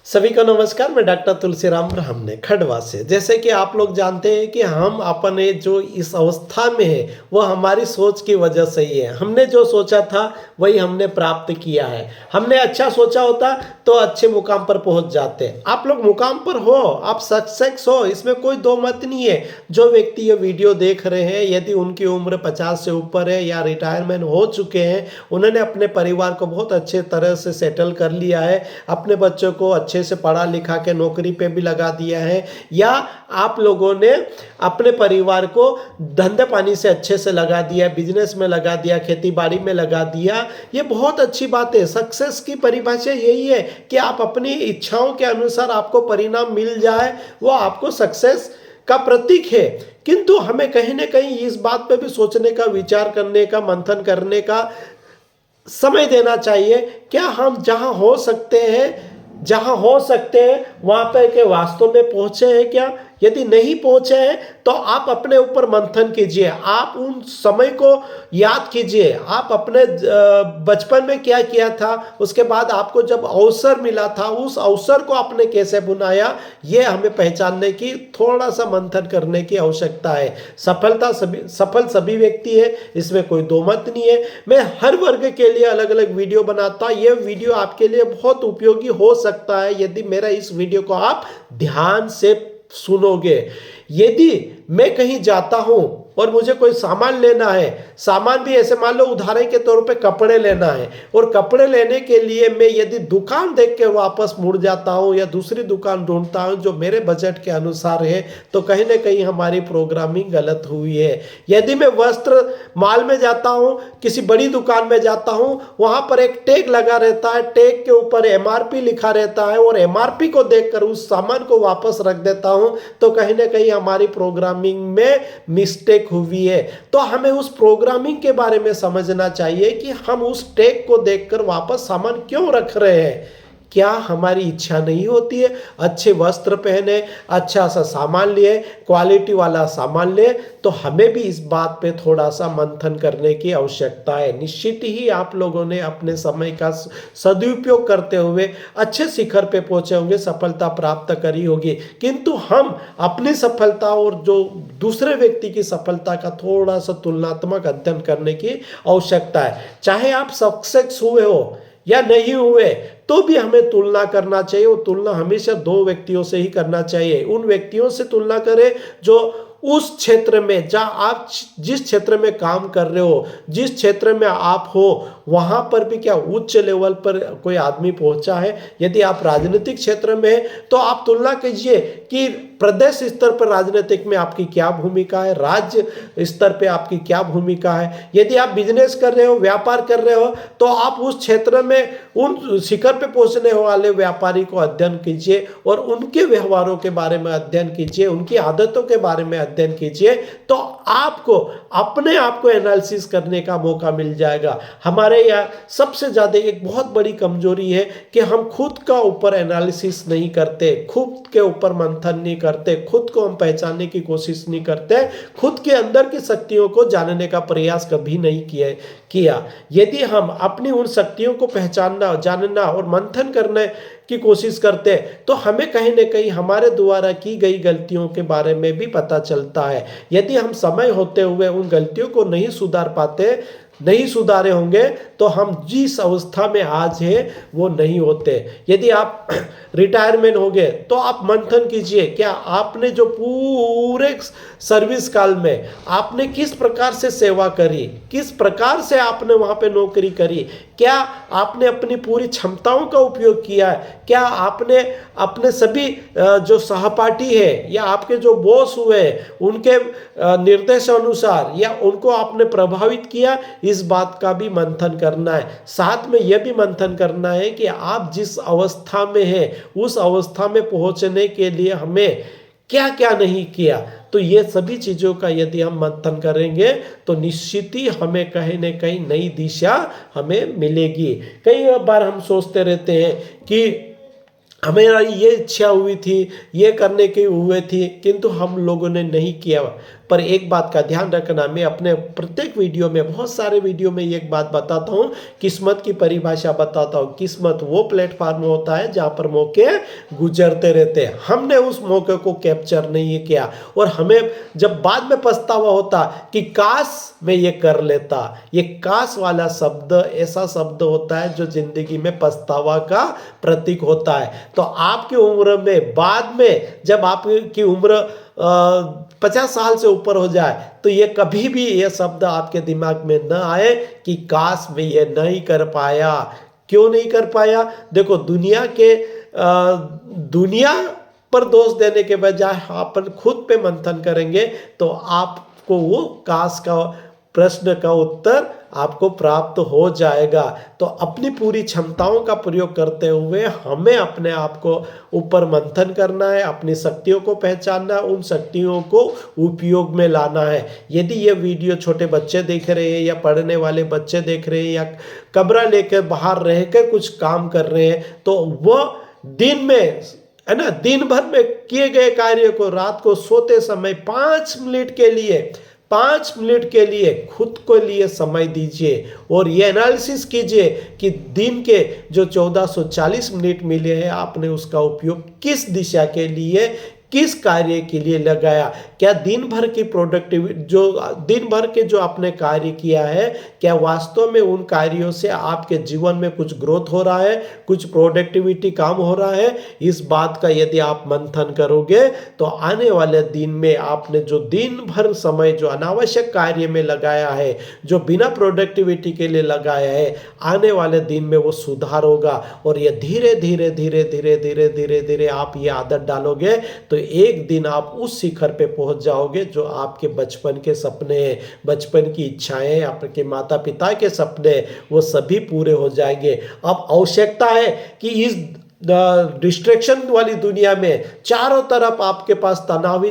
सभी को नमस्कार। मैं डॉक्टर तुलसीराम ब्राह्मणे खंडवा से। जैसे कि आप लोग जानते हैं कि हम अपने जो इस अवस्था में है वो हमारी सोच की वजह से ही है। हमने जो सोचा था वही हमने प्राप्त किया है। हमने अच्छा सोचा होता तो अच्छे मुकाम पर पहुंच जाते। आप लोग मुकाम पर हो, आप सक्सेस हो, इसमें कोई दो मत नहीं है। जो व्यक्ति ये वीडियो देख रहे हैं, यदि उनकी उम्र 50 से ऊपर है या रिटायरमेंट हो चुके हैं, उन्होंने अपने परिवार को बहुत अच्छे तरह से सेटल कर लिया है, अपने बच्चों को अच्छे से पढ़ा लिखा के नौकरी पे भी लगा दिया है, या आप लोगों ने अपने परिवार को धंधे पानी से अच्छे से लगा दिया, बिजनेस में लगा दिया, खेती बाड़ी में लगा दिया, ये बहुत अच्छी बात है। सक्सेस की परिभाषा यही है कि आप अपनी इच्छाओं के अनुसार आपको परिणाम मिल जाए, वो आपको सक्सेस का प्रतीक है। किंतु हमें कहीं ना कहीं इस बात पे भी सोचने का, विचार करने का, मंथन करने का समय देना चाहिए। क्या हम जहां हो सकते हैं वहां पर के वास्तव में पहुंचे हैं क्या? यदि नहीं पहुंचे हैं तो आप अपने ऊपर मंथन कीजिए, आप उन समय को याद कीजिए, आप अपने बचपन में क्या किया था, उसके बाद आपको जब अवसर मिला था उस अवसर को आपने कैसे बुनाया, ये हमें पहचानने की, थोड़ा सा मंथन करने की आवश्यकता है। सफल सभी व्यक्ति है, इसमें कोई दो मत नहीं है। मैं हर वर्ग के लिए अलग अलग वीडियो बनाता, ये वीडियो आपके लिए बहुत उपयोगी हो सकता है यदि मेरा इस वीडियो को आप ध्यान से सुनोगे। यदि मैं कहीं जाता हूं और मुझे कोई सामान लेना है, सामान भी ऐसे मान लो उदाहरण के तौर पे कपड़े लेना है, और कपड़े लेने के लिए मैं यदि दुकान देख के वापस मुड़ जाता हूं या दूसरी दुकान ढूंढता हूं जो मेरे बजट के अनुसार है, तो कहीं ना कहीं हमारी प्रोग्रामिंग गलत हुई है। यदि मैं वस्त्र माल में जाता हूं, किसी बड़ी दुकान में जाता हूं, वहां पर एक टैग लगा रहता है, टैग के ऊपर एमआरपी लिखा रहता है, और एमआरपी को देखकर उस सामान को वापस रख देता हूं, तो कहीं ना कहीं हमारी प्रोग्रामिंग में मिस्टेक हुई है। तो हमें उस प्रोग्रामिंग के बारे में समझना चाहिए कि हम उस टैग को देखकर वापस सामान क्यों रख रहे हैं। क्या हमारी इच्छा नहीं होती है अच्छे वस्त्र पहने, अच्छा सा सामान लिए, क्वालिटी वाला सामान ले? तो हमें भी इस बात पे थोड़ा सा मंथन करने की आवश्यकता है। निश्चित ही आप लोगों ने अपने समय का सदुपयोग करते हुए अच्छे शिखर पे पहुंचे होंगे, सफलता प्राप्त करी होगी। किंतु हम अपनी सफलता और जो दूसरे व्यक्ति की सफलता का थोड़ा सा तुलनात्मक अध्ययन करने की आवश्यकता है। चाहे आप सक्सेस हुए हो या नहीं हुए, तो भी हमें तुलना करना चाहिए। वो तुलना हमेशा दो व्यक्तियों से ही करना चाहिए। उन व्यक्तियों से तुलना करें जो उस क्षेत्र में, जहां आप जिस क्षेत्र में काम कर रहे हो, जिस क्षेत्र में आप हो, वहां पर भी क्या उच्च लेवल पर कोई आदमी पहुंचा है। यदि आप राजनीतिक क्षेत्र में है तो आप तुलना कीजिए कि प्रदेश स्तर पर राजनीतिक में आपकी क्या भूमिका है, राज्य स्तर पे आपकी क्या भूमिका है। यदि आप बिजनेस कर रहे हो, व्यापार कर रहे हो, तो आप उस क्षेत्र में उन शिखर पे पहुंचने वाले व्यापारी को अध्ययन कीजिए और उनके व्यवहारों के बारे में अध्ययन कीजिए, उनकी आदतों के बारे में अध्ययन कीजिए, तो आपको अपने आप को एनालिसिस करने का मौका मिल जाएगा। हमारे यहाँ सबसे ज्यादा एक बहुत बड़ी कमजोरी है कि हम खुद का ऊपर एनालिसिस नहीं करते, खुद के ऊपर मंथन नहीं करते, खुद को हम पहचानने की कोशिश नहीं करते, खुद के अंदर की शक्तियों को जानने का प्रयास कभी नहीं किया। यदि हम अपनी उन शक्तियों को पहचानना, जानना और मंथन करने की कोशिश करते हैं, तो हमें कहीं ना कहीं हमारे द्वारा की गई गलतियों के बारे में भी पता चलता है। यदि हम समय होते हुए उन गलतियों को नहीं सुधारे होंगे, तो हम जिस अवस्था में आज है वो नहीं होते। यदि आप रिटायरमेंट हो गए तो आप मंथन कीजिए, क्या आपने जो पूरे सर्विस काल में आपने किस प्रकार से सेवा करी, किस प्रकार से आपने वहां पे नौकरी करी, क्या आपने अपनी पूरी क्षमताओं का उपयोग किया है, क्या आपने अपने सभी जो सहपाठी है या आपके जो बॉस हुए उनके निर्देश अनुसार या उनको आपने प्रभावित किया, इस बात का भी मंथन करना है। साथ में यह भी मंथन करना है कि आप जिस अवस्था में हैं उस अवस्था में पहुंचने के लिए हमें क्या क्या नहीं किया। तो ये सभी चीजों का यदि हम मंथन करेंगे तो निश्चित ही हमें कहीं ना कहीं नई दिशा हमें मिलेगी। कई बार हम सोचते रहते हैं कि हमें ये इच्छा हुई थी, ये करने की हुए थी, किंतु हम लोगों ने नहीं किया। पर एक बात का ध्यान रखना, मैं अपने प्रत्येक वीडियो में, बहुत सारे वीडियो में एक बात बताता हूँ, किस्मत की परिभाषा बताता हूँ। किस्मत वो प्लेटफॉर्म होता है जहाँ पर मौके गुजरते रहते हैं, हमने उस मौके को कैप्चर नहीं किया और हमें जब बाद में पछतावा होता कि काश मैं ये कर लेता। ये काश वाला शब्द ऐसा शब्द होता है जो जिंदगी में पछतावा का प्रतीक होता है। तो आपकी उम्र में, बाद में जब आपकी उम्र 50 साल से ऊपर हो जाए, तो ये कभी भी ये शब्द आपके दिमाग में न आए कि काश मैं ये नहीं कर पाया। क्यों नहीं कर पाया? देखो, दुनिया पर दोष देने के बजाय अपन खुद पे मंथन करेंगे तो आपको वो काश का प्रश्न का उत्तर आपको प्राप्त हो जाएगा। तो अपनी पूरी क्षमताओं का प्रयोग करते हुए हमें अपने आप को ऊपर मंथन करना है, अपनी शक्तियों को पहचानना है, उन शक्तियों को उपयोग में लाना है। यदि ये वीडियो छोटे बच्चे देख रहे हैं या पढ़ने वाले बच्चे देख रहे हैं या कमरा लेकर बाहर रहकर कुछ काम कर रहे हैं, तो वह दिन में, है ना, दिन भर में किए गए कार्य को रात को सोते समय 5 मिनट के लिए खुद को लिए समय दीजिए और ये एनालिसिस कीजिए कि दिन के जो 1440 मिनट मिले हैं, आपने उसका उपयोग किस दिशा के लिए, किस कार्य के लिए लगाया। क्या दिन भर की प्रोडक्टिविटी, जो दिन भर के जो आपने कार्य किया है, क्या वास्तव में उन कार्यों से आपके जीवन में कुछ ग्रोथ हो रहा है, कुछ प्रोडक्टिविटी काम हो रहा है? इस बात का यदि आप मंथन करोगे तो आने वाले दिन में आपने जो दिन भर समय जो अनावश्यक कार्य में लगाया है, जो बिना प्रोडक्टिविटी के लिए लगाया है, आने वाले दिन में वो सुधार होगा। और ये धीरे धीरे धीरे धीरे धीरे धीरे धीरे आप ये आदत डालोगे तो एक दिन आप उस शिखर पे पहुंच जाओगे जो आपके बचपन के सपने हैं, बचपन की इच्छाएं, आपके माता पिता के सपने, वो सभी पूरे हो जाएंगे। अब आवश्यकता है कि इस डिस्ट्रैक्शन वाली दुनिया में चारों तरफ आपके पास तनाव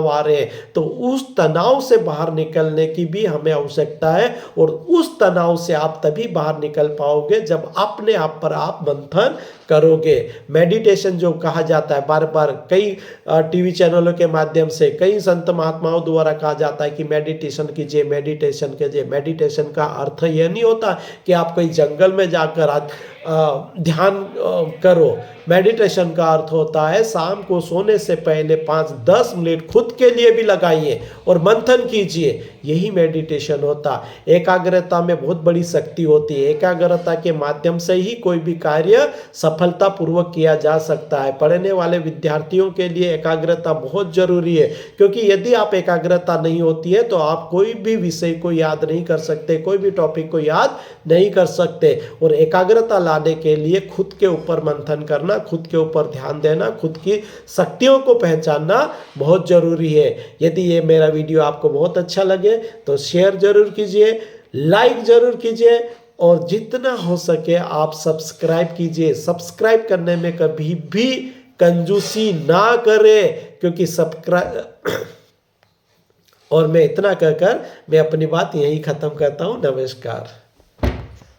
आ रहे हैं, तो उस तनाव से बाहर निकलने की भी हमें आवश्यकता है। और उस तनाव से आप तभी बाहर निकल पाओगे जब अपने आप पर आप मंथन करोगे। मेडिटेशन जो कहा जाता है, बार बार कई टीवी चैनलों के माध्यम से, कई संत महात्माओं द्वारा कहा जाता है कि मेडिटेशन कीजिए, मेडिटेशन कीजिए। मेडिटेशन का अर्थ यह नहीं होता कि आप कहीं जंगल में जाकर ध्यान करो। मेडिटेशन का अर्थ होता है शाम को सोने से पहले 5-10 मिनट खुद के लिए भी लगाइए और मंथन कीजिए। यही मेडिटेशन होता है। एकाग्रता में बहुत बड़ी शक्ति होती है। एकाग्रता के माध्यम से ही कोई भी कार्य सफलतापूर्वक किया जा सकता है। पढ़ने वाले विद्यार्थियों के लिए एकाग्रता बहुत जरूरी है, क्योंकि यदि आप एकाग्रता नहीं होती है तो आप कोई भी विषय को याद नहीं कर सकते, कोई भी टॉपिक को याद नहीं कर सकते। और एकाग्रता लाने के लिए खुद के ऊपर मंथन करना, खुद के ऊपर ध्यान देना, खुद की शक्तियों को पहचानना बहुत जरूरी है। यदि ये मेरा वीडियो आपको बहुत अच्छा लगे तो शेयर जरूर कीजिए, लाइक जरूर कीजिए और जितना हो सके आप सब्सक्राइब कीजिए। सब्सक्राइब करने में कभी भी कंजूसी ना करें, क्योंकि सब्सक्राइब और मैं इतना कहकर मैं अपनी बात यहीं खत्म करता हूं। नमस्कार।